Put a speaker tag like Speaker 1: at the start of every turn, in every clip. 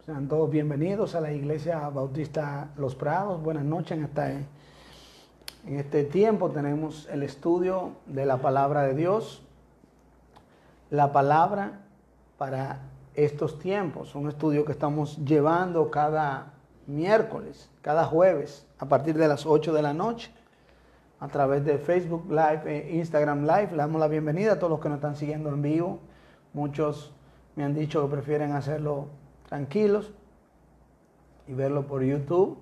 Speaker 1: Sean todos bienvenidos a la Iglesia Bautista Los Prados. Buenas noches. En este tiempo tenemos el estudio de la palabra de Dios. La palabra para estos tiempos. Un estudio que estamos llevando cada miércoles, cada jueves, a partir de las 8 de la noche, a través de Facebook Live e Instagram Live. Le damos la bienvenida a todos los que nos están siguiendo en vivo. Muchos me han dicho que prefieren hacerlo tranquilos y verlo por YouTube.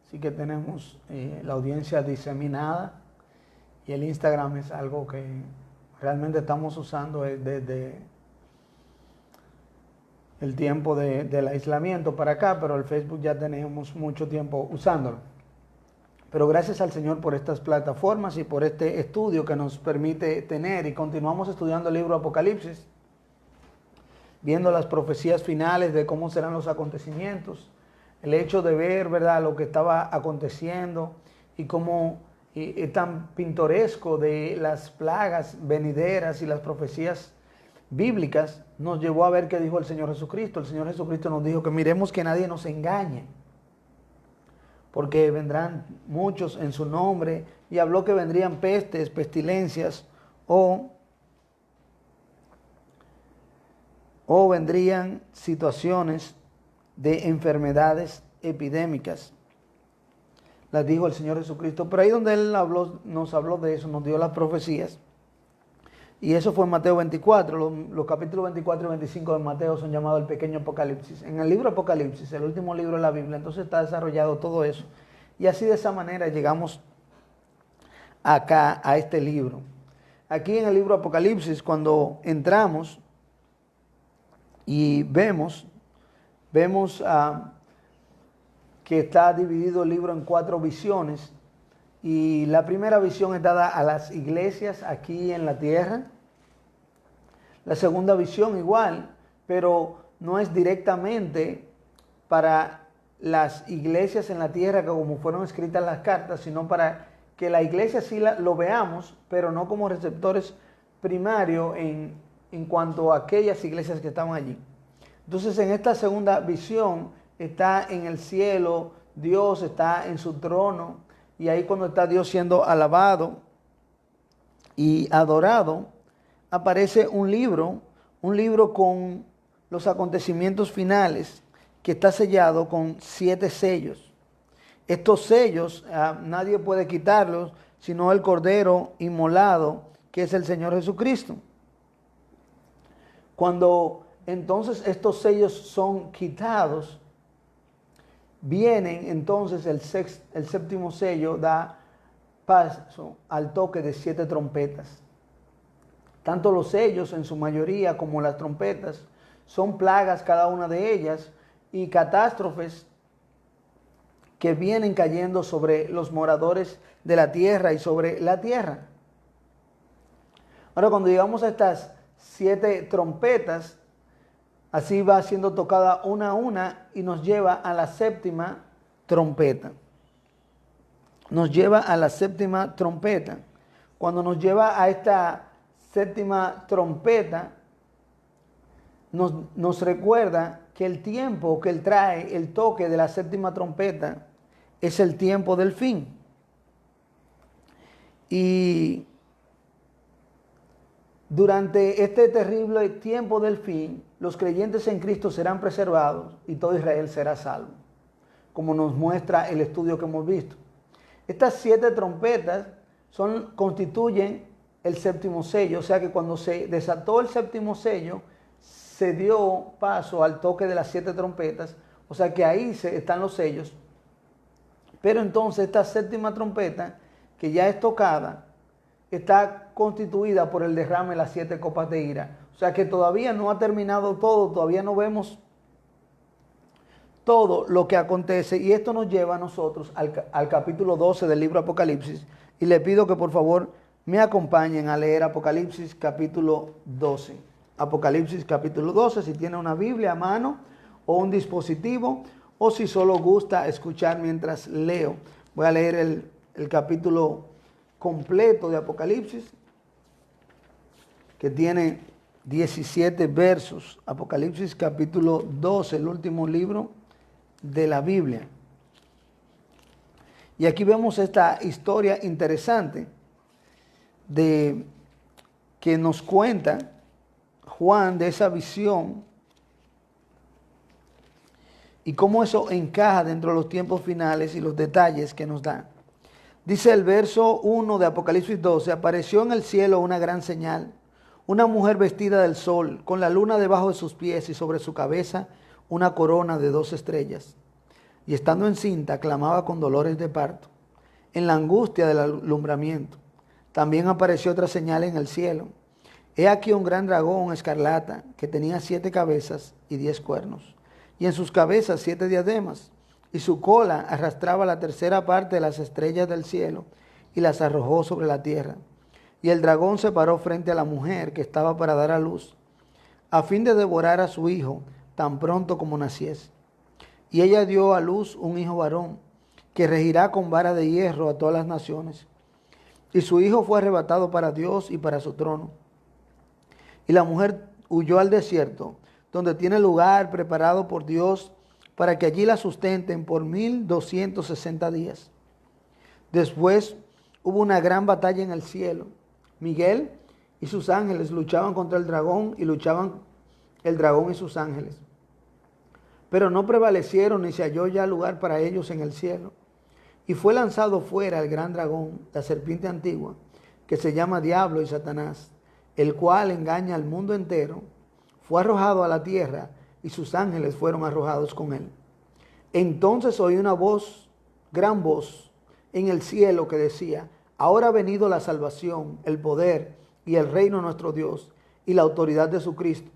Speaker 1: Así que tenemos la audiencia diseminada, y el Instagram es algo que realmente estamos usando desde el tiempo del aislamiento para acá, pero el Facebook ya tenemos mucho tiempo usándolo. Pero gracias al Señor por estas plataformas y por este estudio que nos permite tener, y continuamos estudiando el libro Apocalipsis, viendo las profecías finales de cómo serán los acontecimientos, el hecho de ver, ¿verdad?, lo que estaba aconteciendo y cómo es tan pintoresco de las plagas venideras y las profecías bíblicas, nos llevó a ver qué dijo el Señor Jesucristo. El Señor Jesucristo nos dijo que miremos que nadie nos engañe, porque vendrán muchos en su nombre, y habló que vendrían pestes, pestilencias o vendrían situaciones de enfermedades epidémicas. Las dijo el Señor Jesucristo. Pero ahí donde Él nos habló de eso, nos dio las profecías. Y eso fue en Mateo 24. Los capítulos 24 y 25 de Mateo son llamados el pequeño Apocalipsis. En el libro Apocalipsis, el último libro de la Biblia, entonces está desarrollado todo eso. Y así, de esa manera, llegamos acá a este libro. Aquí en el libro Apocalipsis, cuando entramos y vemos que está dividido el libro en 4 visiones, y la primera visión es dada a las iglesias aquí en la tierra. La segunda visión igual, pero no es directamente para las iglesias en la tierra como fueron escritas las cartas, sino para que la iglesia sí lo veamos, pero no como receptores primarios en cuanto a aquellas iglesias que estaban allí. Entonces, en esta segunda visión está en el cielo, Dios está en su trono, y ahí cuando está Dios siendo alabado y adorado, aparece un libro con los acontecimientos finales, que está sellado con 7 sellos. Estos sellos nadie puede quitarlos, sino el Cordero inmolado, que es el Señor Jesucristo. Cuando entonces estos sellos son quitados, vienen entonces el séptimo sello, da paso al toque de 7 trompetas. Tanto los sellos en su mayoría como las trompetas son plagas, cada una de ellas, y catástrofes que vienen cayendo sobre los moradores de la tierra y sobre la tierra. Ahora, cuando llegamos a estas 7 trompetas, así va siendo tocada una a una, y nos lleva a la séptima trompeta. Nos lleva a la séptima trompeta. Cuando nos lleva a esta séptima trompeta, nos recuerda que el tiempo que Él trae, el toque de la séptima trompeta, es el tiempo del fin. Y durante este terrible tiempo del fin, los creyentes en Cristo serán preservados y todo Israel será salvo, como nos muestra el estudio que hemos visto. Estas 7 trompetas constituyen el séptimo sello, o sea que cuando se desató el séptimo sello, se dio paso al toque de las 7 trompetas, o sea que ahí están los sellos. Pero entonces esta séptima trompeta, que ya es tocada, está constituida por el derrame de las 7 copas de ira. O sea que todavía no ha terminado todo, todavía no vemos todo lo que acontece. Y esto nos lleva a nosotros al capítulo 12 del libro Apocalipsis. Y le pido que por favor me acompañen a leer Apocalipsis capítulo 12. Apocalipsis capítulo 12, si tiene una Biblia a mano o un dispositivo, o si solo gusta escuchar mientras leo. Voy a leer el capítulo completo de Apocalipsis, que tiene 17 versos. Apocalipsis capítulo 12, el último libro de la Biblia. Y aquí vemos esta historia interesante de que nos cuenta Juan de esa visión y cómo eso encaja dentro de los tiempos finales y los detalles que nos da. Dice el verso 1 de Apocalipsis 12, apareció en el cielo una gran señal, una mujer vestida del sol, con la luna debajo de sus pies y sobre su cabeza una corona de 2 estrellas. Y estando encinta, clamaba con dolores de parto, en la angustia del alumbramiento. También apareció otra señal en el cielo. He aquí un gran dragón escarlata, que tenía 7 cabezas y 10 cuernos, y en sus cabezas 7 diademas, y su cola arrastraba la tercera parte de las estrellas del cielo, y las arrojó sobre la tierra. Y el dragón se paró frente a la mujer que estaba para dar a luz, a fin de devorar a su hijo tan pronto como naciese. Y ella dio a luz un hijo varón, que regirá con vara de hierro a todas las naciones. Y su hijo fue arrebatado para Dios y para su trono. Y la mujer huyó al desierto, donde tiene lugar preparado por Dios, para que allí la sustenten por 1260 días. Después hubo una gran batalla en el cielo. Miguel y sus ángeles luchaban contra el dragón, y luchaban el dragón y sus ángeles. Pero no prevalecieron, ni se halló ya lugar para ellos en el cielo. Y fue lanzado fuera el gran dragón, la serpiente antigua, que se llama Diablo y Satanás, el cual engaña al mundo entero. Fue arrojado a la tierra, y sus ángeles fueron arrojados con él. Entonces oí una voz, gran voz, en el cielo que decía: ahora ha venido la salvación, el poder y el reino de nuestro Dios, y la autoridad de su Cristo,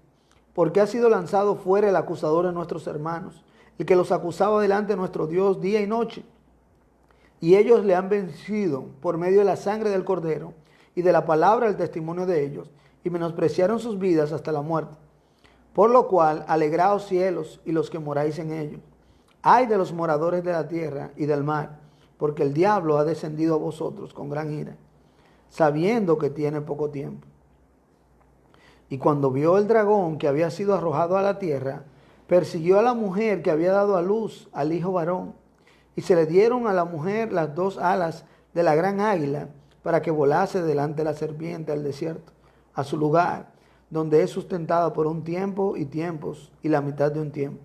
Speaker 1: porque ha sido lanzado fuera el acusador de nuestros hermanos, el que los acusaba delante de nuestro Dios día y noche. Y ellos le han vencido por medio de la sangre del Cordero y de la palabra del testimonio de ellos, y menospreciaron sus vidas hasta la muerte. Por lo cual, alegraos cielos y los que moráis en ellos. Ay de los moradores de la tierra y del mar, porque el diablo ha descendido a vosotros con gran ira, sabiendo que tiene poco tiempo. Y cuando vio el dragón que había sido arrojado a la tierra, persiguió a la mujer que había dado a luz al hijo varón, y se le dieron a la mujer las 2 alas de la gran águila, para que volase delante de la serpiente al desierto, a su lugar, donde es sustentada por un tiempo y tiempos, y la mitad de un tiempo.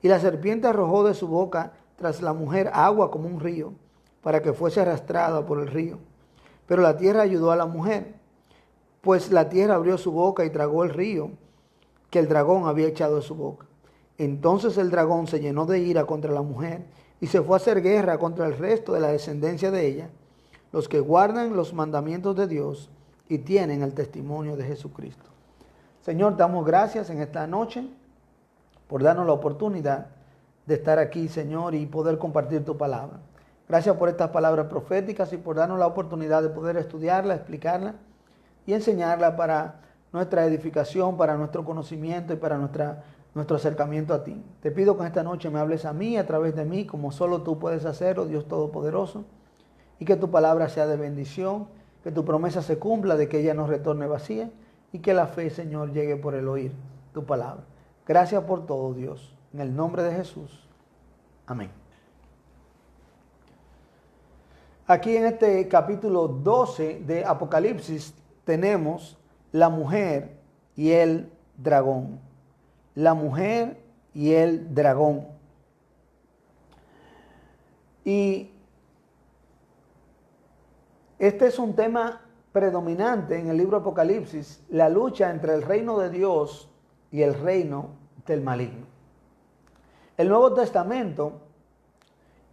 Speaker 1: Y la serpiente arrojó de su boca tras la mujer agua como un río, para que fuese arrastrada por el río. Pero la tierra ayudó a la mujer, pues la tierra abrió su boca y tragó el río que el dragón había echado de su boca. Entonces el dragón se llenó de ira contra la mujer, y se fue a hacer guerra contra el resto de la descendencia de ella, los que guardan los mandamientos de Dios y tienen el testimonio de Jesucristo. Señor, damos gracias en esta noche por darnos la oportunidad de estar aquí, Señor, y poder compartir tu palabra. Gracias por estas palabras proféticas y por darnos la oportunidad de poder estudiarla, explicarla y enseñarla para nuestra edificación, para nuestro conocimiento y para nuestro acercamiento a ti. Te pido que esta noche me hables a mí, a través de mí, como solo tú puedes hacerlo, Dios Todopoderoso, y que tu palabra sea de bendición, que tu promesa se cumpla de que ella no retorne vacía, y que la fe, Señor, llegue por el oír tu palabra. Gracias por todo, Dios. En el nombre de Jesús. Amén. Aquí en este capítulo 12 de Apocalipsis tenemos la mujer y el dragón. La mujer y el dragón. Y este es un tema predominante en el libro Apocalipsis, la lucha entre el reino de Dios y el reino del maligno. El Nuevo Testamento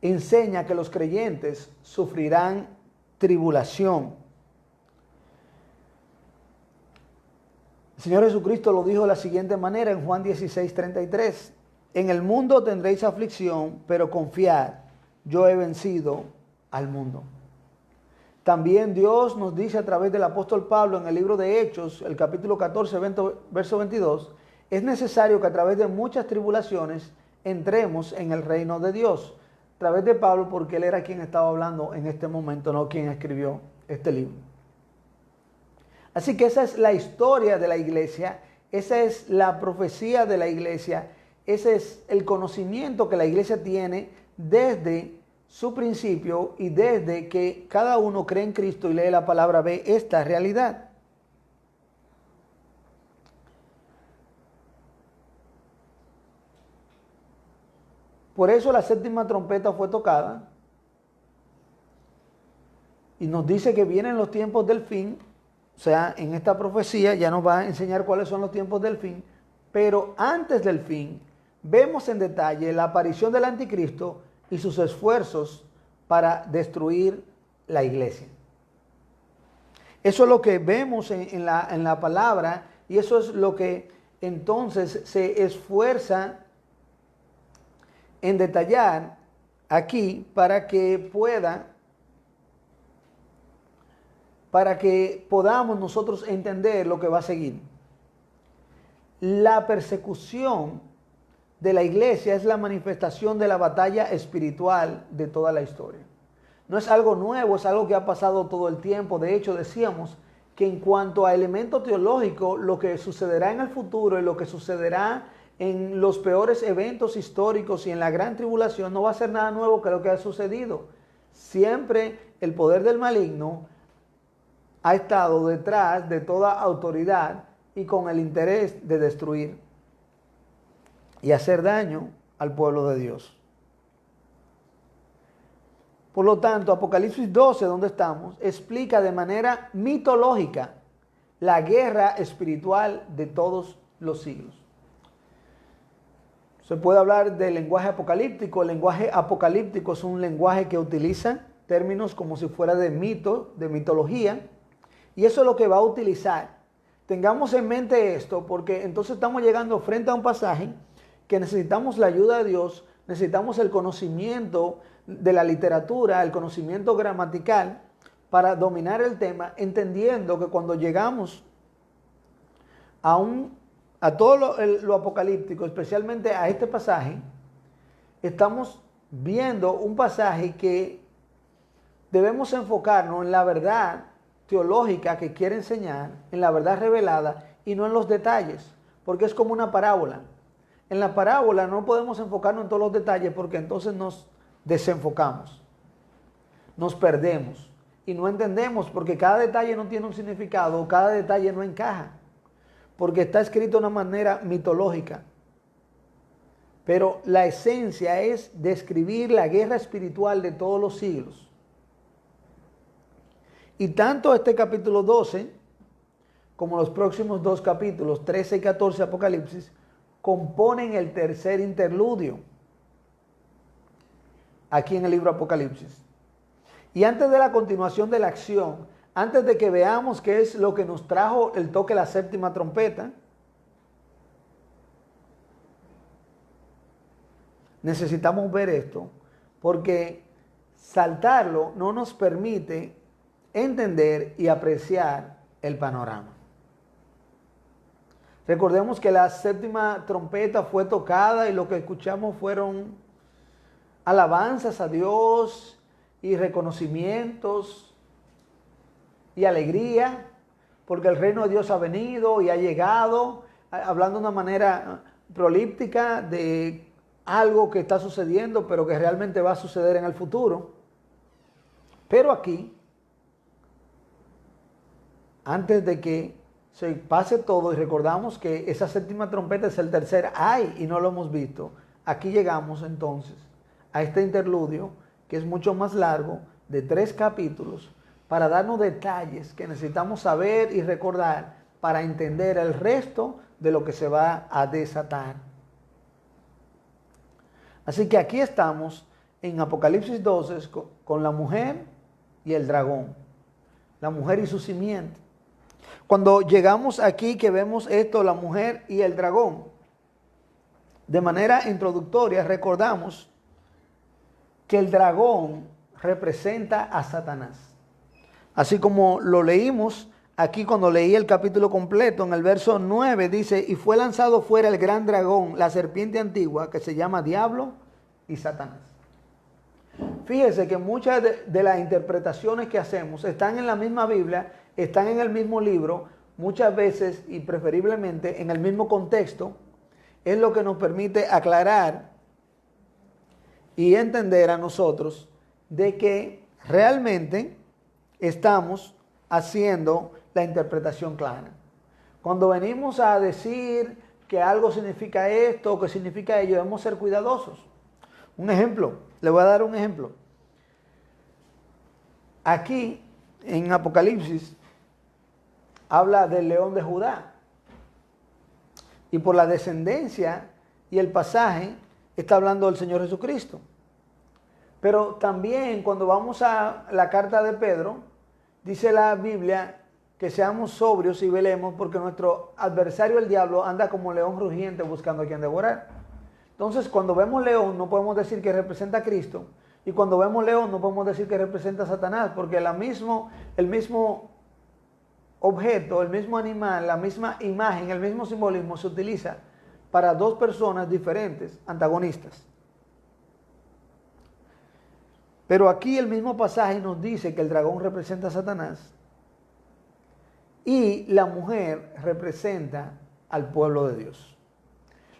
Speaker 1: enseña que los creyentes sufrirán tribulación. El Señor Jesucristo lo dijo de la siguiente manera en Juan 16:33. En el mundo tendréis aflicción, pero confiad, yo he vencido al mundo. También Dios nos dice a través del apóstol Pablo en el libro de Hechos, el capítulo 14, verso 22, es necesario que a través de muchas tribulaciones entremos en el reino de Dios. A través de Pablo, porque él era quien estaba hablando en este momento, no quien escribió este libro. Así que esa es la historia de la iglesia, esa es la profecía de la iglesia, ese es el conocimiento que la iglesia tiene desde su principio y desde que cada uno cree en Cristo y lee la palabra, ve esta realidad. Por eso la séptima trompeta fue tocada y nos dice que vienen los tiempos del fin. O sea, en esta profecía ya nos va a enseñar cuáles son los tiempos del fin, pero antes del fin vemos en detalle la aparición del anticristo y sus esfuerzos para destruir la iglesia. Eso es lo que vemos en la palabra, y eso es lo que entonces se esfuerza en detallar aquí para que podamos nosotros entender lo que va a seguir. La persecución de la iglesia es la manifestación de la batalla espiritual de toda la historia. No es algo nuevo, es algo que ha pasado todo el tiempo. De hecho, decíamos que en cuanto a elemento teológico, lo que sucederá en el futuro y lo que sucederá en los peores eventos históricos y en la gran tribulación no va a ser nada nuevo que lo que ha sucedido. Siempre el poder del maligno ha estado detrás de toda autoridad y con el interés de destruir y hacer daño al pueblo de Dios. Por lo tanto, Apocalipsis 12, donde estamos, explica de manera mitológica la guerra espiritual de todos los siglos. Se puede hablar del lenguaje apocalíptico. El lenguaje apocalíptico es un lenguaje que utiliza términos como si fuera de mito, de mitología, y eso es lo que va a utilizar. Tengamos en mente esto, porque entonces estamos llegando frente a un pasaje que necesitamos la ayuda de Dios, necesitamos el conocimiento de la literatura, el conocimiento gramatical para dominar el tema, entendiendo que cuando llegamos a todo lo apocalíptico, especialmente a este pasaje, estamos viendo un pasaje que debemos enfocarnos en la verdad teológica que quiere enseñar, en la verdad revelada y no en los detalles, porque es como una parábola. En la parábola no podemos enfocarnos en todos los detalles porque entonces nos desenfocamos, nos perdemos y no entendemos porque cada detalle no tiene un significado, cada detalle no encaja, porque está escrito de una manera mitológica. Pero la esencia es describir la guerra espiritual de todos los siglos. Y tanto este capítulo 12 como los próximos dos capítulos, 13 y 14 Apocalipsis, componen el tercer interludio aquí en el libro Apocalipsis. Y antes de la continuación de la acción, antes de que veamos qué es lo que nos trajo el toque de la séptima trompeta, necesitamos ver esto, porque saltarlo no nos permite entender y apreciar el panorama. Recordemos que la séptima trompeta fue tocada y lo que escuchamos fueron alabanzas a Dios y reconocimientos y alegría, porque el reino de Dios ha venido y ha llegado, hablando de una manera prolíptica de algo que está sucediendo, pero que realmente va a suceder en el futuro. Pero aquí, antes de que se pase todo y recordamos que esa séptima trompeta es el tercer ay y no lo hemos visto, aquí llegamos entonces a este interludio que es mucho más largo, de 3 capítulos, para darnos detalles que necesitamos saber y recordar para entender el resto de lo que se va a desatar. Así que aquí estamos en Apocalipsis 12 con la mujer y el dragón, la mujer y su simiente. Cuando llegamos aquí que vemos esto, la mujer y el dragón, de manera introductoria recordamos que el dragón representa a Satanás. Así como lo leímos aquí cuando leí el capítulo completo, en el verso 9 dice, y fue lanzado fuera el gran dragón, la serpiente antigua, que se llama Diablo y Satanás. Fíjese que muchas de las interpretaciones que hacemos están en la misma Biblia están en el mismo libro, muchas veces y preferiblemente en el mismo contexto, es lo que nos permite aclarar y entender a nosotros de que realmente estamos haciendo la interpretación clara. Cuando venimos a decir que algo significa esto o que significa ello, debemos ser cuidadosos. Un ejemplo, le voy a dar un ejemplo. Aquí en Apocalipsis habla del león de Judá. Y por la descendencia y el pasaje está hablando del Señor Jesucristo. Pero también cuando vamos a la carta de Pedro, dice la Biblia que seamos sobrios y velemos porque nuestro adversario el diablo anda como león rugiente buscando a quien devorar. Entonces cuando vemos león no podemos decir que representa a Cristo, y cuando vemos león no podemos decir que representa a Satanás, porque el mismo objeto, el mismo animal, la misma imagen, el mismo simbolismo se utiliza para dos personas diferentes, antagonistas. Pero aquí el mismo pasaje nos dice que el dragón representa a Satanás y la mujer representa al pueblo de Dios.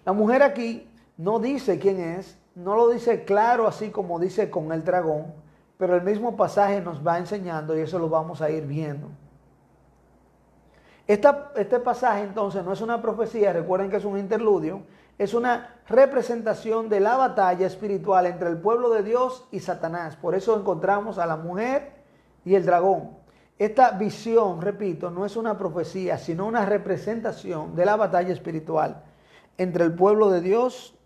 Speaker 1: La mujer aquí no dice quién es, no lo dice claro así como dice con el dragón, pero el mismo pasaje nos va enseñando y eso lo vamos a ir viendo. Este pasaje entonces no es una profecía, recuerden que es un interludio, es una representación de la batalla espiritual entre el pueblo de Dios y Satanás. Por eso encontramos a la mujer y el dragón. Esta visión, repito, no es una profecía, sino una representación de la batalla espiritual entre el pueblo de Dios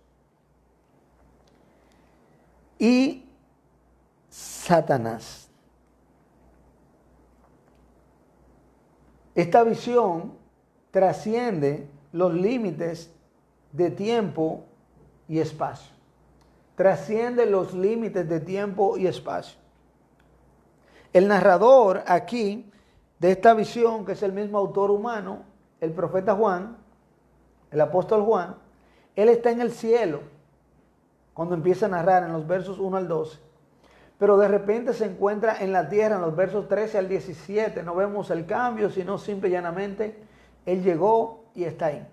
Speaker 1: y Satanás. Esta visión trasciende los límites de tiempo y espacio. Trasciende los límites de tiempo y espacio. El narrador aquí de esta visión, que es el mismo autor humano, el profeta Juan, el apóstol Juan, él está en el cielo cuando empieza a narrar en los versos 1 al 12. Pero de repente se encuentra en la tierra en los versos 13 al 17. No vemos el cambio, sino simple y llanamente él llegó y está ahí.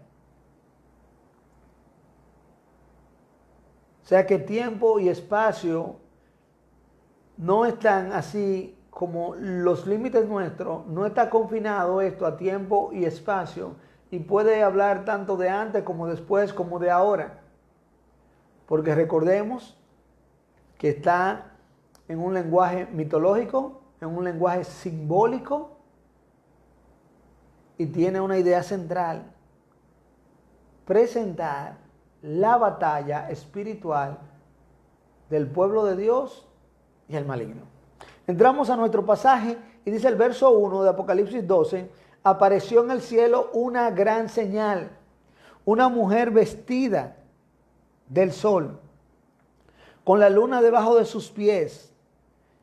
Speaker 1: O sea que tiempo y espacio no están así como los límites nuestros, no está confinado esto a tiempo y espacio y puede hablar tanto de antes como después como de ahora. Porque recordemos que está en un lenguaje mitológico, en un lenguaje simbólico y tiene una idea central: presentar la batalla espiritual del pueblo de Dios y el maligno. Entramos a nuestro pasaje y dice el verso 1 de Apocalipsis 12: apareció en el cielo una gran señal, una mujer vestida del sol, con la luna debajo de sus pies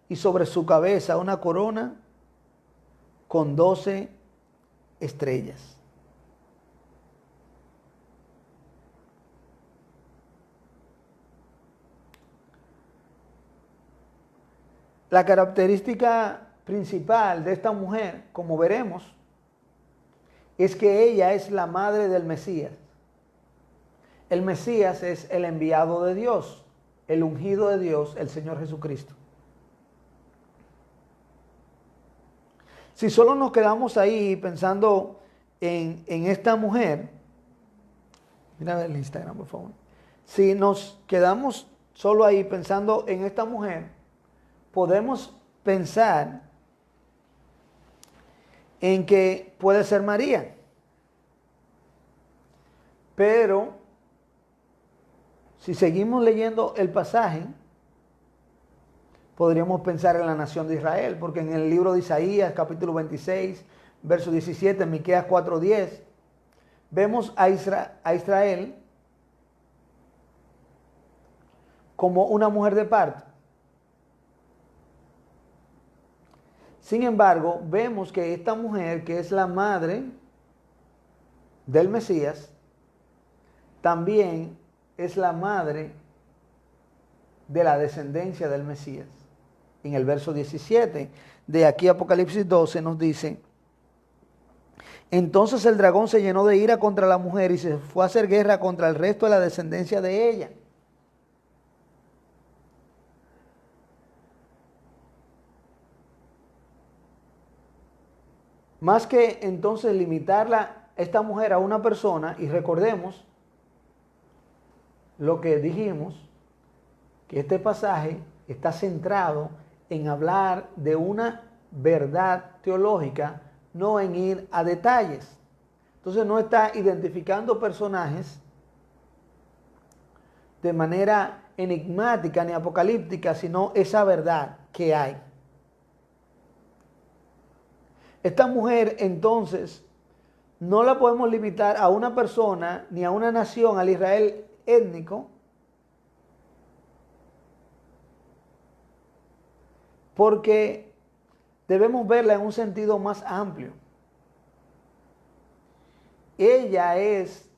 Speaker 1: y sobre su cabeza una corona con 12 estrellas. La característica principal de esta mujer, como veremos, es que ella es la madre del Mesías. El Mesías es el enviado de Dios, el ungido de Dios, el Señor Jesucristo. Si solo nos quedamos ahí pensando en esta mujer, mira el Instagram por favor. Si nos quedamos solo ahí pensando en esta mujer, podemos pensar en que puede ser María. Pero si seguimos leyendo el pasaje, podríamos pensar en la nación de Israel, porque en el libro de Isaías, capítulo 26, verso 17, Miqueas 4:10, vemos a Israel como una mujer de parto. Sin embargo, vemos que esta mujer, que es la madre del Mesías, también es la madre de la descendencia del Mesías. En el verso 17 de aquí Apocalipsis 12 nos dice: Entonces el dragón se llenó de ira contra la mujer y se fue a hacer guerra contra el resto de la descendencia de ella. Más que entonces limitarla, esta mujer, a una persona, y recordemos lo que dijimos, que este pasaje está centrado en hablar de una verdad teológica, no en ir a detalles. Entonces no está identificando personajes de manera enigmática ni apocalíptica, sino esa verdad que hay. Esta mujer entonces no la podemos limitar a una persona ni a una nación, al Israel étnico, porque debemos verla en un sentido más amplio. Ella es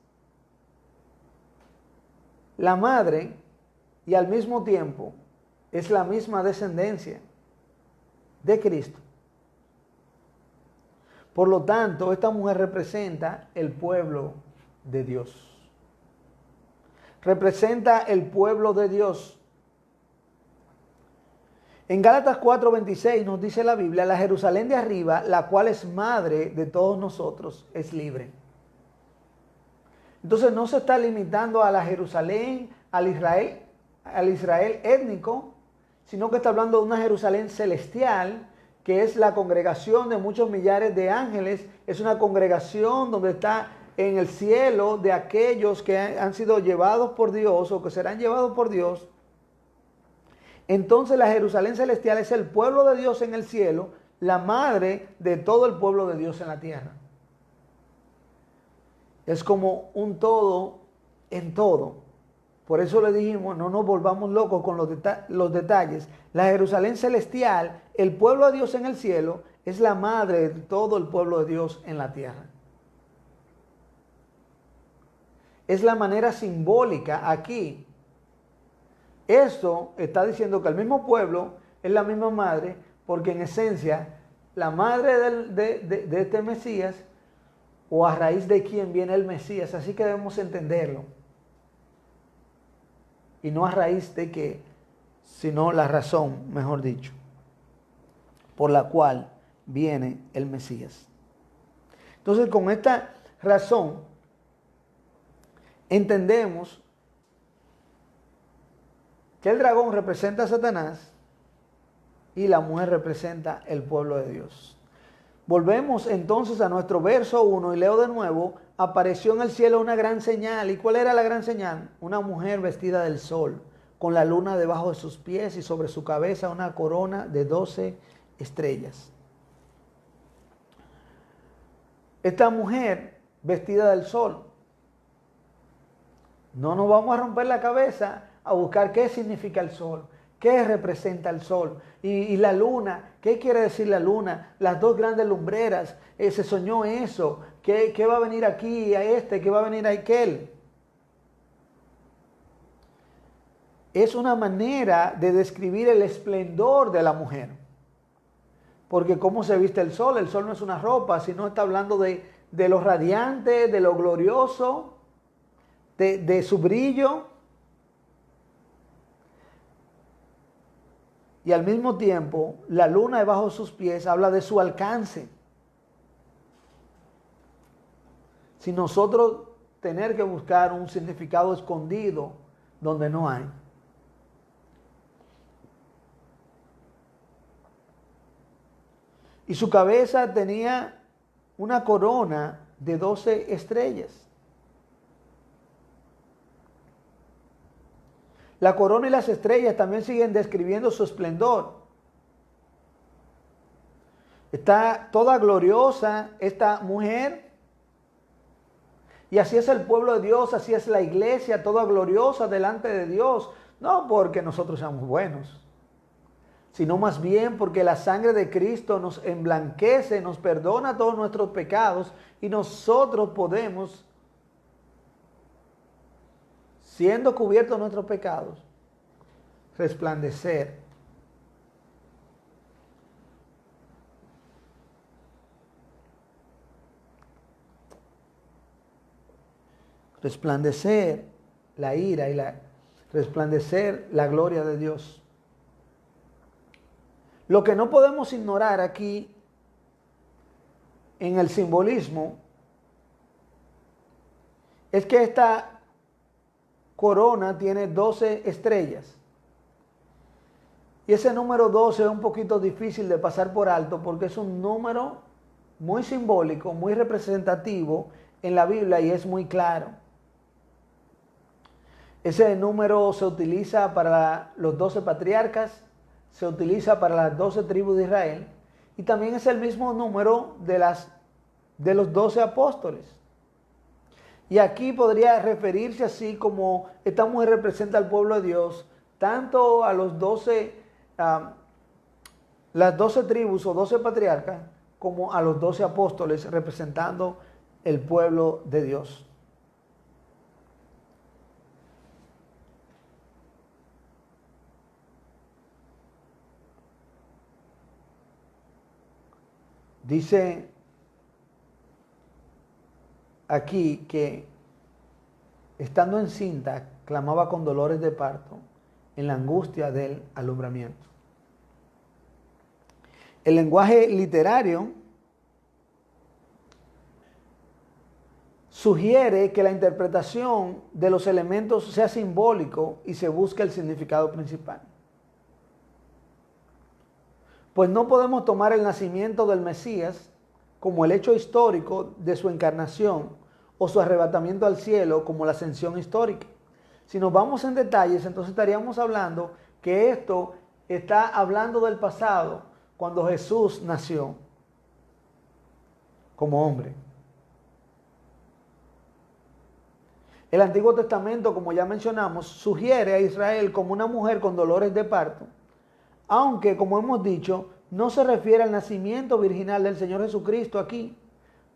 Speaker 1: la madre y al mismo tiempo es la misma descendencia de Cristo. Por lo tanto, esta mujer representa el pueblo de Dios. Representa el pueblo de Dios. En Gálatas 4:26 nos dice la Biblia, la Jerusalén de arriba, la cual es madre de todos nosotros, es libre. Entonces no se está limitando a la Jerusalén, al Israel étnico, sino que está hablando de una Jerusalén celestial, que es la congregación de muchos millares de ángeles. Es una congregación donde está en el cielo de aquellos que han sido llevados por Dios o que serán llevados por Dios. Entonces la Jerusalén celestial es el pueblo de Dios en el cielo, la madre de todo el pueblo de Dios en la tierra. Es como un todo en todo. Por eso le dijimos, no nos volvamos locos con los detalles. La Jerusalén celestial, el pueblo de Dios en el cielo, es la madre de todo el pueblo de Dios en la tierra. Es la manera simbólica aquí. Esto está diciendo que el mismo pueblo es la misma madre, porque en esencia, la madre de este Mesías, o a raíz de quién viene el Mesías, así que debemos entenderlo. Y no a raíz de qué, sino la razón, mejor dicho, por la cual viene el Mesías. Entonces, con esta razón, entendemos que el dragón representa a Satanás y la mujer representa el pueblo de Dios. Volvemos entonces a nuestro verso 1 y leo de nuevo. Apareció en el cielo una gran señal. ¿Y cuál era la gran señal? Una mujer vestida del sol, con la luna debajo de sus pies y sobre su cabeza una corona de 12 estrellas. Esta mujer vestida del sol. No nos vamos a romper la cabeza a buscar qué significa el sol, qué representa el sol y la luna, qué quiere decir la luna, las dos grandes lumbreras, se soñó eso, qué va a venir aquí a este, qué va a venir a aquel. Es una manera de describir el esplendor de la mujer. Porque cómo se viste el sol no es una ropa, sino está hablando de lo radiante, de lo glorioso, de su brillo. Y al mismo tiempo, la luna debajo de sus pies habla de su alcance. Si nosotros tener que buscar un significado escondido donde no hay. Y su cabeza tenía una corona de 12 estrellas. La corona y las estrellas también siguen describiendo su esplendor. Está toda gloriosa esta mujer. Y así es el pueblo de Dios, así es la iglesia, toda gloriosa delante de Dios. No porque nosotros seamos buenos, sino más bien porque la sangre de Cristo nos emblanquece, nos perdona todos nuestros pecados y nosotros podemos, siendo cubiertos nuestros pecados, resplandecer. resplandecer la ira y resplandecer la gloria de Dios. Lo que no podemos ignorar aquí en el simbolismo es que esta corona tiene 12 estrellas. Y ese número 12 es un poquito difícil de pasar por alto porque es un número muy simbólico, muy representativo en la Biblia y es muy claro. Ese número se utiliza para los 12 patriarcas, se utiliza para las 12 tribus de Israel y también es el mismo número de los 12 apóstoles. Y aquí podría referirse así como esta mujer representa al pueblo de Dios, tanto a los 12, las 12 tribus o 12 patriarcas, como a los 12 apóstoles representando el pueblo de Dios. Dice aquí que estando encinta clamaba con dolores de parto en la angustia del alumbramiento. El lenguaje literario sugiere que la interpretación de los elementos sea simbólico y se busque el significado principal. Pues no podemos tomar el nacimiento del Mesías como el hecho histórico de su encarnación o su arrebatamiento al cielo como la ascensión histórica. Si nos vamos en detalles, entonces estaríamos hablando que esto está hablando del pasado, cuando Jesús nació como hombre. El Antiguo Testamento, como ya mencionamos, sugiere a Israel como una mujer con dolores de parto, aunque, como hemos dicho, no se refiere al nacimiento virginal del Señor Jesucristo aquí.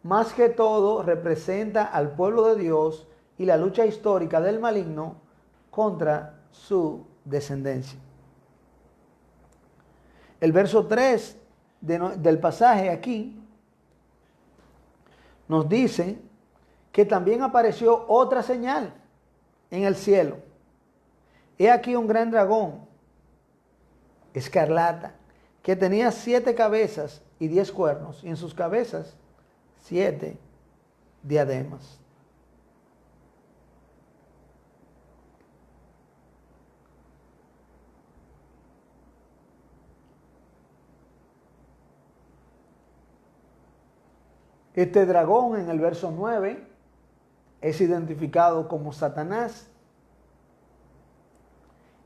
Speaker 1: Más que todo, representa al pueblo de Dios y la lucha histórica del maligno contra su descendencia. El verso 3 del pasaje aquí nos dice que también apareció otra señal en el cielo. He aquí un gran dragón escarlata, que tenía 7 cabezas y 10 cuernos, y en sus cabezas 7 diademas. Este dragón en el verso 9 es identificado como Satanás.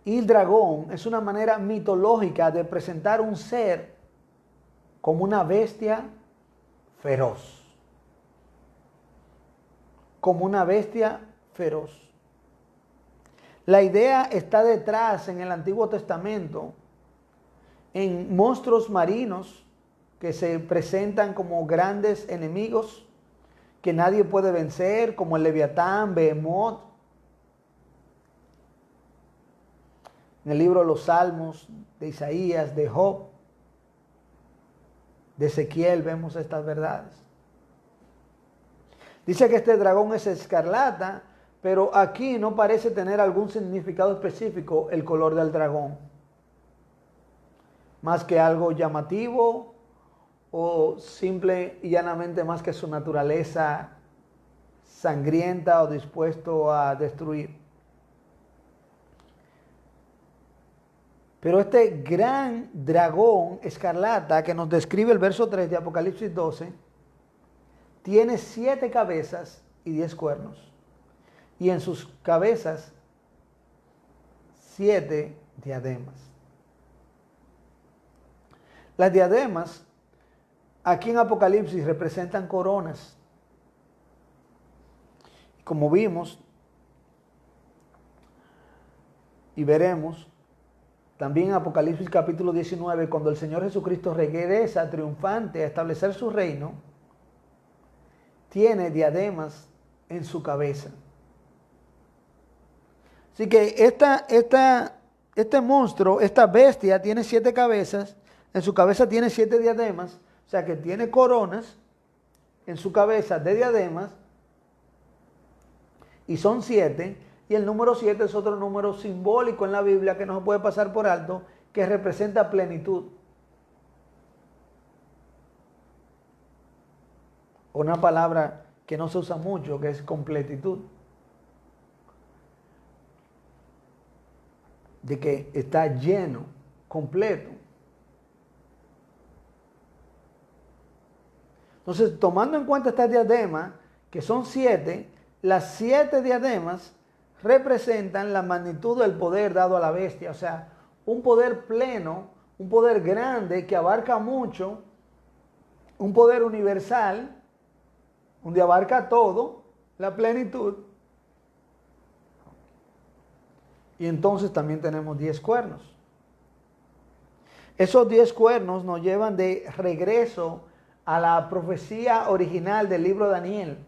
Speaker 1: Y el dragón es una manera mitológica de presentar un ser como una bestia feroz. Como una bestia feroz. La idea está detrás en el Antiguo Testamento en monstruos marinos que se presentan como grandes enemigos que nadie puede vencer, como el Leviatán, Behemoth. En el libro de los Salmos, de Isaías, de Job, de Ezequiel vemos estas verdades. Dice que este dragón es escarlata, pero aquí no parece tener algún significado específico el color del dragón. Más que algo llamativo o simple y llanamente más que su naturaleza sangrienta o dispuesto a destruir. Pero este gran dragón escarlata que nos describe el verso 3 de Apocalipsis 12, tiene 7 cabezas y 10 cuernos. Y en sus cabezas 7 diademas. Las diademas aquí en Apocalipsis representan coronas. Como vimos y veremos, también en Apocalipsis capítulo 19, cuando el Señor Jesucristo regresa triunfante a establecer su reino, tiene diademas en su cabeza. Así que este monstruo, esta bestia, tiene 7 cabezas, en su cabeza tiene 7 diademas, o sea que tiene coronas en su cabeza de diademas, y son 7, y el número 7 es otro número simbólico en la Biblia que no se puede pasar por alto, que representa plenitud. Una palabra que no se usa mucho, que es completitud. De que está lleno, completo. Entonces, tomando en cuenta estas diademas, que son 7, las 7 diademas representan la magnitud del poder dado a la bestia. O sea, un poder pleno, un poder grande que abarca mucho, un poder universal, donde abarca todo, la plenitud. Y entonces también tenemos 10 cuernos. Esos 10 cuernos nos llevan de regreso a la profecía original del libro de Daniel.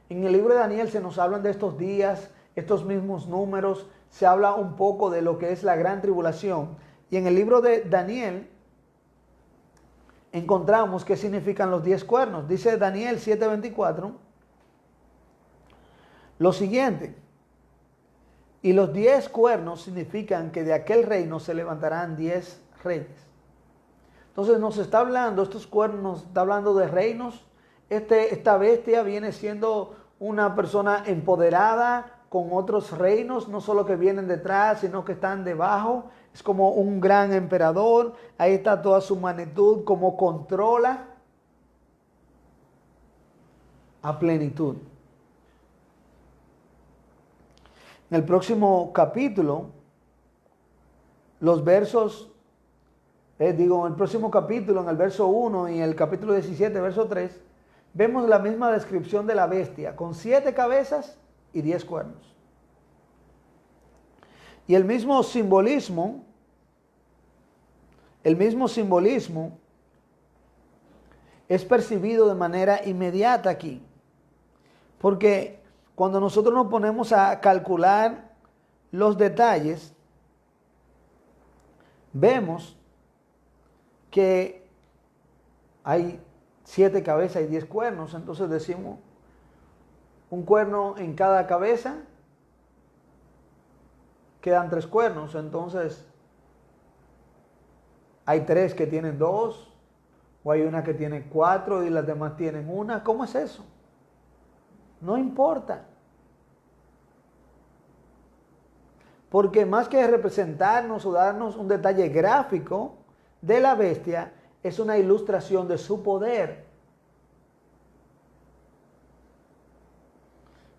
Speaker 1: En el libro de Daniel se nos hablan de estos días, estos mismos números, se habla un poco de lo que es la gran tribulación. Y en el libro de Daniel encontramos qué significan los 10 cuernos. Dice Daniel 7:24 lo siguiente: y los 10 cuernos significan que de aquel reino se levantarán 10 reyes. Entonces nos está hablando, estos cuernos nos está hablando de reinos. Esta bestia viene siendo una persona empoderada con otros reinos, no solo que vienen detrás, sino que están debajo. Es como un gran emperador. Ahí está toda su magnitud, como controla a plenitud. En el próximo capítulo, los versos, en el próximo capítulo, en el verso 1 y el capítulo 17, verso 3, vemos la misma descripción de la bestia, con 7 cabezas y 10 cuernos. Y el mismo simbolismo es percibido de manera inmediata aquí. Porque cuando nosotros nos ponemos a calcular los detalles, vemos que hay 7 cabezas y 10 cuernos. Entonces decimos, un cuerno en cada cabeza, quedan 3 cuernos. Entonces hay 3 que tienen 2, o hay una que tiene 4 y las demás tienen 1. ¿Cómo es eso? No importa. Porque más que representarnos o darnos un detalle gráfico de la bestia, es una ilustración de su poder.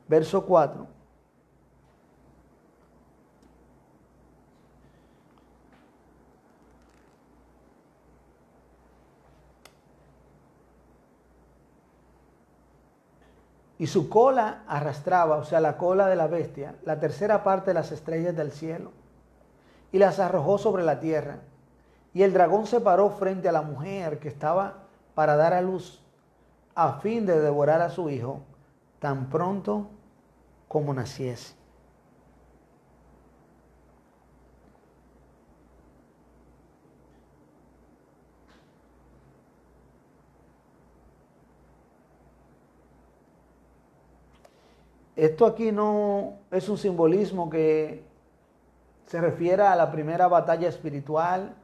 Speaker 1: Verso 4. Y su cola arrastraba, o sea, la cola de la bestia, la tercera parte de las estrellas del cielo, y las arrojó sobre la tierra. Y el dragón se paró frente a la mujer que estaba para dar a luz, a fin de devorar a su hijo tan pronto como naciese. Esto aquí no es un simbolismo que se refiere a la primera batalla espiritual,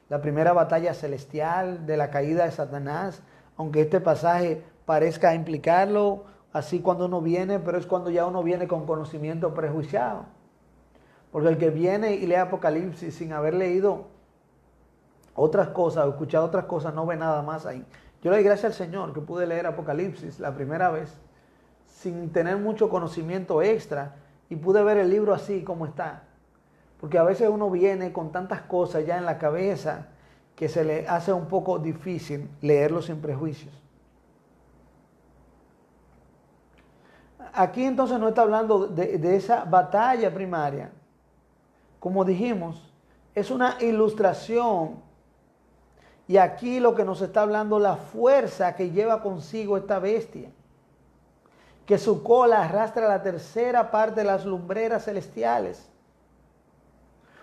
Speaker 1: la primera batalla celestial de la caída de Satanás, aunque este pasaje parezca implicarlo así cuando uno viene, pero es cuando ya uno viene con conocimiento prejuiciado. Porque el que viene y lee Apocalipsis sin haber leído otras cosas o escuchado otras cosas no ve nada más ahí. Yo le doy gracias al Señor que pude leer Apocalipsis la primera vez sin tener mucho conocimiento extra y pude ver el libro así como está. Porque a veces uno viene con tantas cosas ya en la cabeza que se le hace un poco difícil leerlo sin prejuicios. Aquí entonces no está hablando de esa batalla primaria. Como dijimos, es una ilustración. Y aquí lo que nos está hablando la fuerza que lleva consigo esta bestia. Que su cola arrastra la tercera parte de las lumbreras celestiales.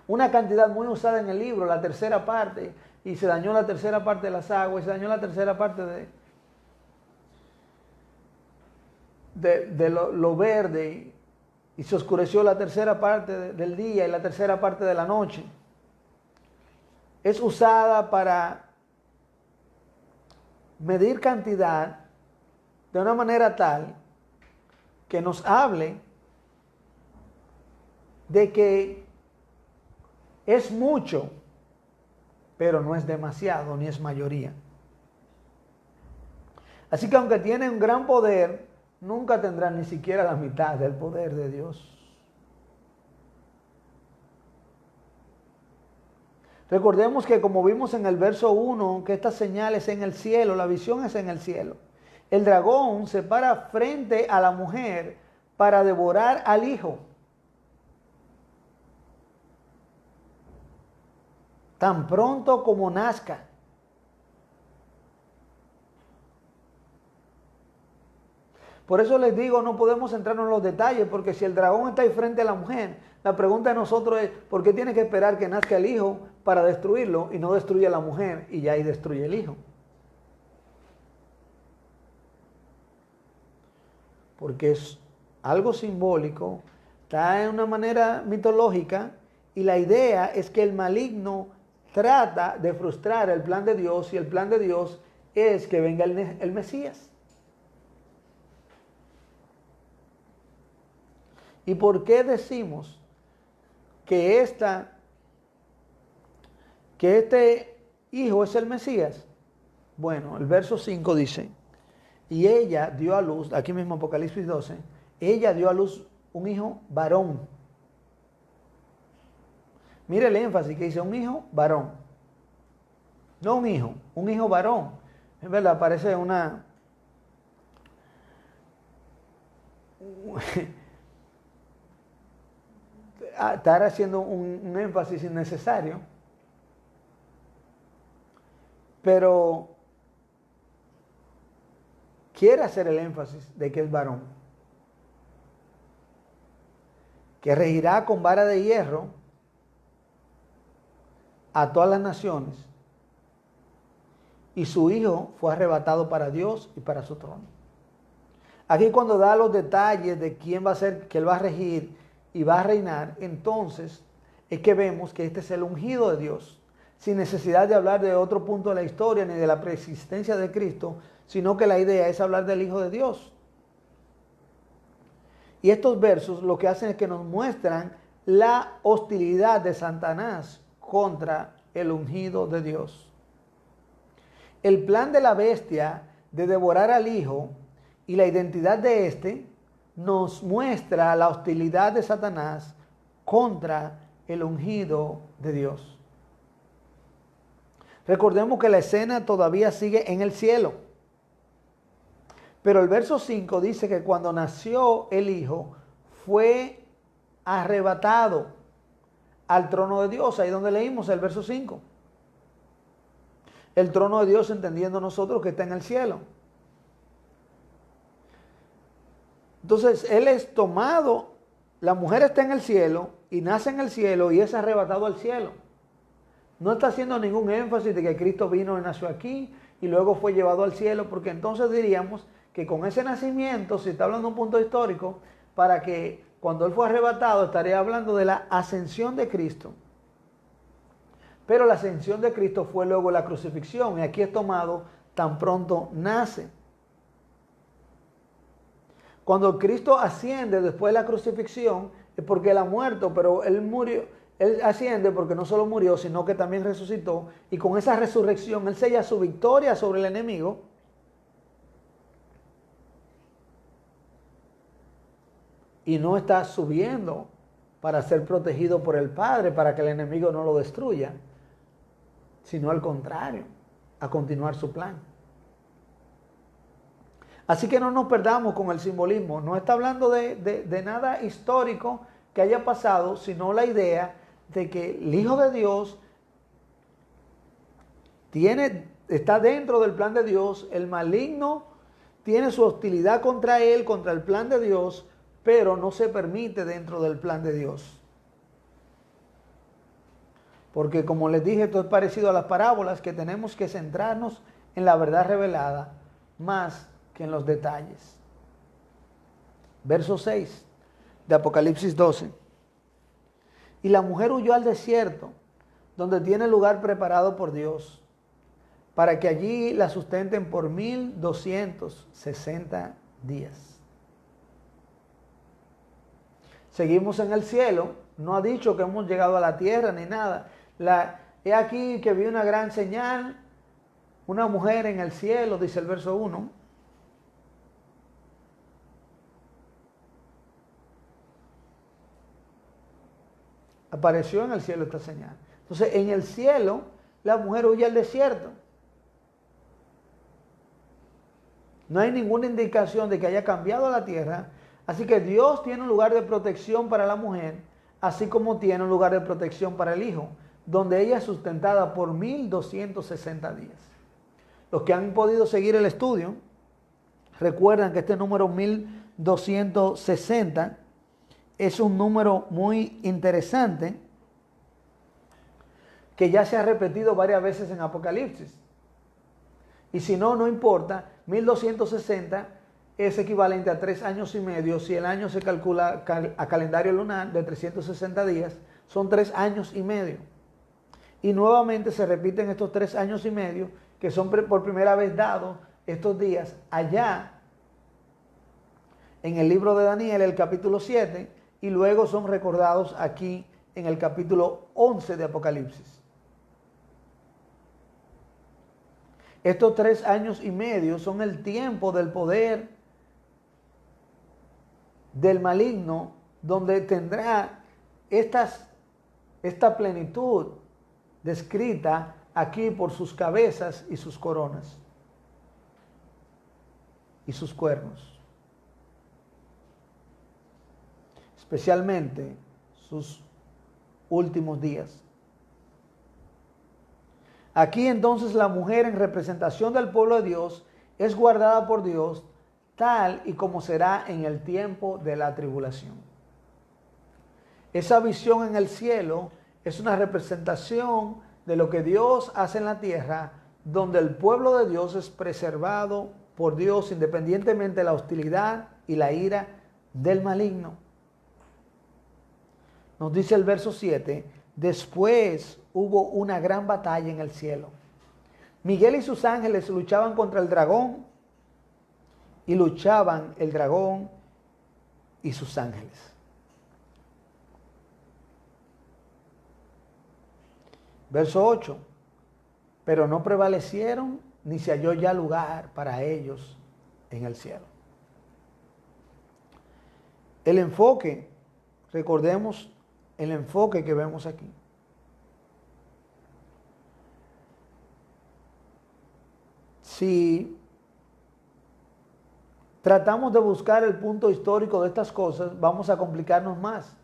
Speaker 1: Una cantidad muy usada en el libro, la tercera parte, y se dañó la tercera parte de las aguas, y se dañó la tercera parte de lo verde, y se oscureció la tercera parte del día y la tercera parte de la noche. Es usada para medir cantidad de una manera tal que nos hable de que es mucho, pero no es demasiado ni es mayoría. Así que aunque tiene un gran poder, nunca tendrá ni siquiera la mitad del poder de Dios. Recordemos que como vimos en el verso 1, que esta señal es en el cielo, la visión es en el cielo. El dragón se para frente a la mujer para devorar al hijo. Tan pronto como nazca. Por eso les digo, no podemos entrarnos en los detalles, porque si el dragón está ahí frente a la mujer, la pregunta de nosotros es, ¿por qué tiene que esperar que nazca el hijo para destruirlo y no destruye a la mujer y ya ahí destruye el hijo? Porque es algo simbólico, está de una manera mitológica, y la idea es que el maligno trata de frustrar el plan de Dios, y el plan de Dios es que venga el Mesías. ¿Y por qué decimos que este hijo es el Mesías? Bueno, el verso 5 dice, y ella dio a luz, aquí mismo Apocalipsis 12, ella dio a luz un hijo varón. Mire el énfasis que dice, un hijo varón. No un hijo varón. Es verdad, parece estar haciendo un énfasis innecesario, pero quiere hacer el énfasis de que es varón, que regirá con vara de hierro a todas las naciones, y su hijo fue arrebatado para Dios y para su trono. Aquí cuando da los detalles de quién va a ser, que él va a regir y va a reinar, entonces es que vemos que este es el ungido de Dios, sin necesidad de hablar de otro punto de la historia ni de la preexistencia de Cristo, sino que la idea es hablar del Hijo de Dios. Y estos versos lo que hacen es que nos muestran la hostilidad de Satanás contra el ungido de Dios. El plan de la bestia de devorar al Hijo y la identidad de éste nos muestra la hostilidad de Satanás contra el ungido de Dios. Recordemos que la escena todavía sigue en el cielo. Pero el verso 5 dice que cuando nació el Hijo fue arrebatado al trono de Dios. Ahí donde leímos el verso 5. El trono de Dios entendiendo nosotros que está en el cielo. Entonces Él es tomado, la mujer está en el cielo y nace en el cielo y es arrebatado al cielo. No está haciendo ningún énfasis de que Cristo vino y nació aquí y luego fue llevado al cielo, porque entonces diríamos que con ese nacimiento, si está hablando de un punto histórico, para que cuando Él fue arrebatado estaría hablando de la ascensión de Cristo. Pero la ascensión de Cristo fue luego la crucifixión, y aquí es tomado tan pronto nace. Cuando Cristo asciende después de la crucifixión, es porque Él ha muerto, pero Él murió. Él asciende porque no solo murió, sino que también resucitó. Y con esa resurrección, Él sella su victoria sobre el enemigo. Y no está subiendo para ser protegido por el Padre, para que el enemigo no lo destruya, sino al contrario, a continuar su plan. Así que no nos perdamos con el simbolismo. No está hablando de nada histórico que haya pasado, sino la idea de que el Hijo de Dios está dentro del plan de Dios. El maligno tiene su hostilidad contra él, contra el plan de Dios, pero no se permite dentro del plan de Dios. Porque como les dije, esto es parecido a las parábolas, que tenemos que centrarnos en la verdad revelada más que en los detalles. Verso 6. de Apocalipsis 12. Y la mujer huyó al desierto, donde tiene lugar preparado por Dios, para que allí la sustenten por 1260 días. Seguimos en el cielo, no ha dicho que hemos llegado a la tierra ni nada. He aquí que vi una gran señal, una mujer en el cielo, dice el verso 1. Apareció en el cielo esta señal. Entonces, en el cielo, la mujer huye al desierto. No hay ninguna indicación de que haya cambiado la tierra. Así que Dios tiene un lugar de protección para la mujer, así como tiene un lugar de protección para el hijo, donde ella es sustentada por 1260 días. Los que han podido seguir el estudio, recuerdan que este número 1260 es un número muy interesante que ya se ha repetido varias veces en Apocalipsis. Y si no, no importa, 1260 es equivalente a 3 años y medio. Si el año se calcula a calendario lunar de 360 días, son 3 años y medio. Y nuevamente se repiten estos 3 años y medio, que son por primera vez dados estos días allá en el libro de Daniel, el capítulo 7, y luego son recordados aquí en el capítulo 11 de Apocalipsis. Estos 3 años y medio son el tiempo del poder del maligno, donde tendrá esta plenitud descrita aquí por sus cabezas y sus coronas y sus cuernos, especialmente sus últimos días. Aquí entonces la mujer, en representación del pueblo de Dios, es guardada por Dios tal y como será en el tiempo de la tribulación. Esa visión en el cielo es una representación de lo que Dios hace en la tierra, donde el pueblo de Dios es preservado por Dios independientemente de la hostilidad y la ira del maligno. Nos dice el verso 7, después hubo una gran batalla en el cielo. Miguel y sus ángeles luchaban contra el dragón, y luchaban el dragón y sus ángeles. Verso 8, pero no prevalecieron, ni se halló ya lugar para ellos en el cielo. El enfoque, recordemos el enfoque que vemos aquí. Si tratamos de buscar el punto histórico de estas cosas, vamos a complicarnos más.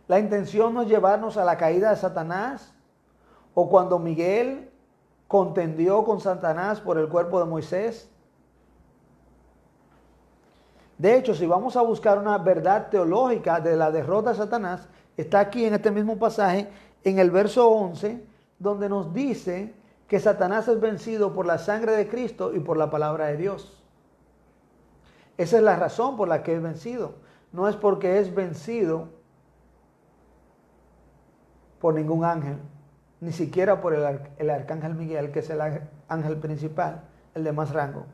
Speaker 1: La intención no es llevarnos a la caída de Satanás, o cuando Miguel contendió con Satanás por el cuerpo de Moisés. De hecho, si vamos a buscar una verdad teológica de la derrota de Satanás, está aquí en este mismo pasaje, en el verso 11, donde nos dice que Satanás es vencido por la sangre de Cristo y por la palabra de Dios. Esa es la razón por la que es vencido. No es porque es vencido por ningún ángel, ni siquiera por el arcángel Miguel, que es el ángel principal, el de más rango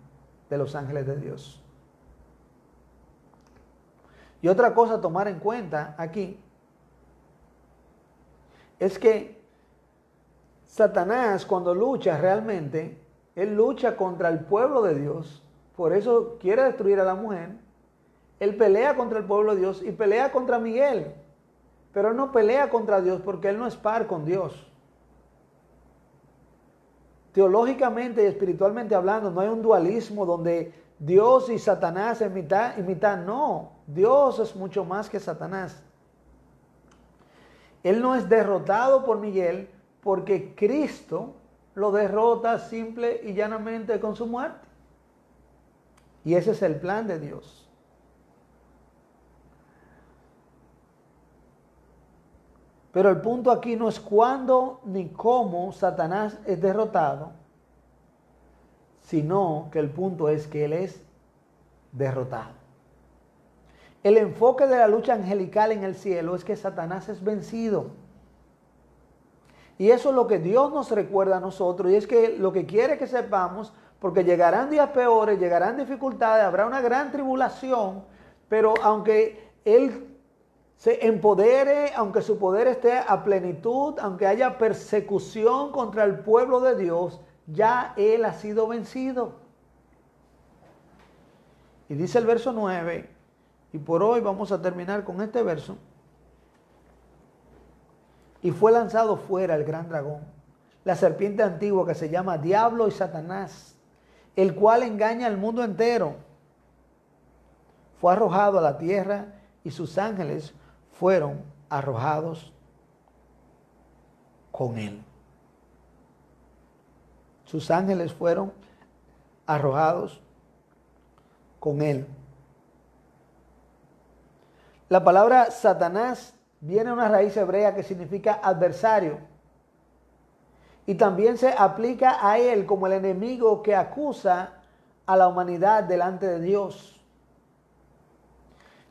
Speaker 1: de los ángeles de Dios. Y otra cosa a tomar en cuenta aquí es que Satanás, cuando lucha realmente, él lucha contra el pueblo de Dios. Por eso quiere destruir a la mujer. Él pelea contra el pueblo de Dios y pelea contra Miguel. Pero él no pelea contra Dios porque él no es par con Dios. Teológicamente y espiritualmente hablando, no hay un dualismo donde Dios y Satanás en mitad y mitad. No, Dios es mucho más que Satanás. Él no es derrotado por Miguel, porque Cristo lo derrota simple y llanamente con su muerte. Y ese es el plan de Dios. Pero el punto aquí no es cuándo ni cómo Satanás es derrotado, sino que el punto es que él es derrotado. El enfoque de la lucha angelical en el cielo es que Satanás es vencido. Y eso es lo que Dios nos recuerda a nosotros, y es que lo que quiere que sepamos, porque llegarán días peores, llegarán dificultades, habrá una gran tribulación, pero aunque Él se empodere, aunque su poder esté a plenitud, aunque haya persecución contra el pueblo de Dios, ya Él ha sido vencido. Y dice el verso 9, y por hoy vamos a terminar con este verso. Y fue lanzado fuera el gran dragón, la serpiente antigua que se llama Diablo y Satanás, el cual engaña al mundo entero. Fue arrojado a la tierra y sus ángeles fueron arrojados con él. Sus ángeles fueron arrojados con él. La palabra Satanás viene de una raíz hebrea que significa adversario. Y también se aplica a él como el enemigo que acusa a la humanidad delante de Dios.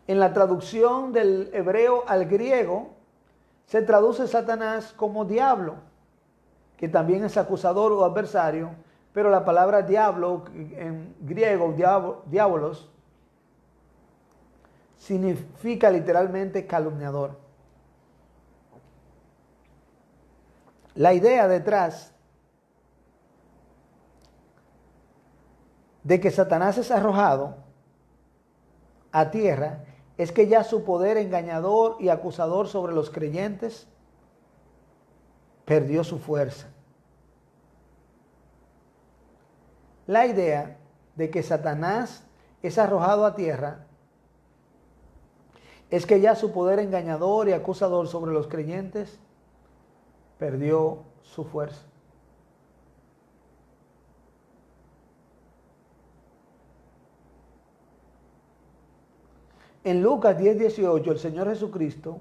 Speaker 1: En la traducción del hebreo al griego, se traduce Satanás como diablo, que también es acusador o adversario, pero la palabra diablo, en griego, diabolos, significa literalmente calumniador. La idea detrás de que Satanás es arrojado a tierra es que ya su poder engañador y acusador sobre los creyentes perdió su fuerza. La idea de que Satanás es arrojado a tierra es que ya su poder engañador y acusador sobre los creyentes perdió su fuerza. En Lucas 10:18 el Señor Jesucristo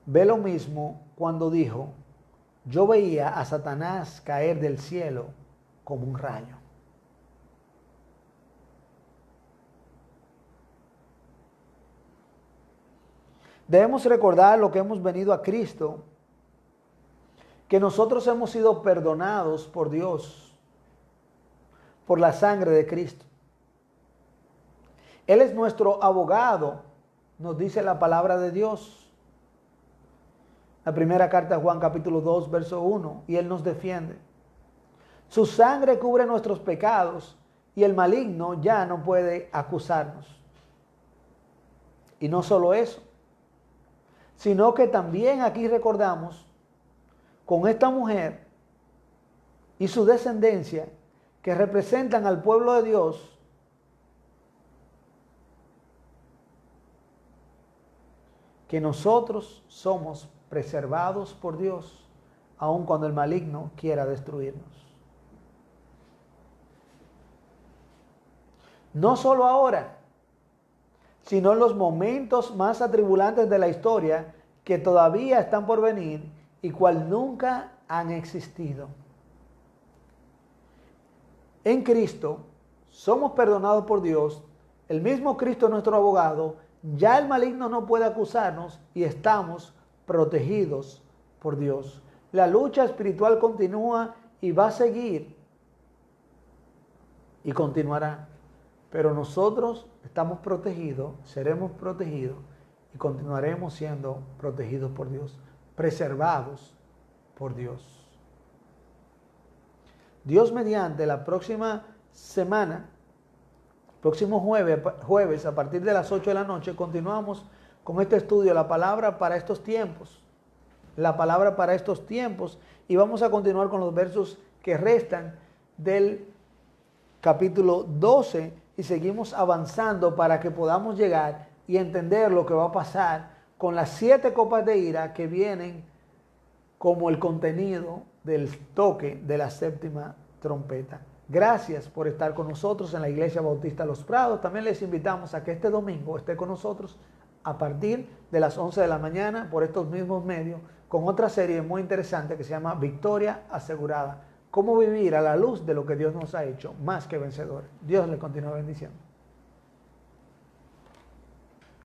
Speaker 1: ve lo mismo cuando dijo: yo veía a Satanás caer del cielo como un rayo. Debemos recordar lo que hemos venido a Cristo, que nosotros hemos sido perdonados por Dios, por la sangre de Cristo. Él es nuestro abogado, nos dice la palabra de Dios. La primera carta de Juan capítulo 2, verso 1, y Él nos defiende. Su sangre cubre nuestros pecados y el maligno ya no puede acusarnos. Y no solo eso, sino que también aquí recordamos con esta mujer y su descendencia que representan al pueblo de Dios, que nosotros somos preservados por Dios, aun cuando el maligno quiera destruirnos. No solo ahora, sino en los momentos más atribulantes de la historia que todavía están por venir y cual nunca han existido. En Cristo somos perdonados por Dios, el mismo Cristo es nuestro abogado, ya el maligno no puede acusarnos y estamos protegidos por Dios. La lucha espiritual continúa y va a seguir y continuará, pero nosotros estamos protegidos, seremos protegidos y continuaremos siendo protegidos por Dios, preservados por Dios. Dios mediante, la próxima semana, próximo jueves a partir de las 8 de la noche, continuamos con este estudio, la palabra para estos tiempos. La palabra para estos tiempos. Y vamos a continuar con los versos que restan del capítulo 12 y seguimos avanzando para que podamos llegar y entender lo que va a pasar con las 7 copas de ira que vienen como el contenido del toque de la 7ª trompeta. Gracias por estar con nosotros en la Iglesia Bautista Los Prados. También les invitamos a que este domingo esté con nosotros a partir de las 11 de la mañana por estos mismos medios con otra serie muy interesante que se llama Victoria Asegurada. Cómo vivir a la luz de lo que Dios nos ha hecho más que vencedores. Dios les continúe bendiciendo.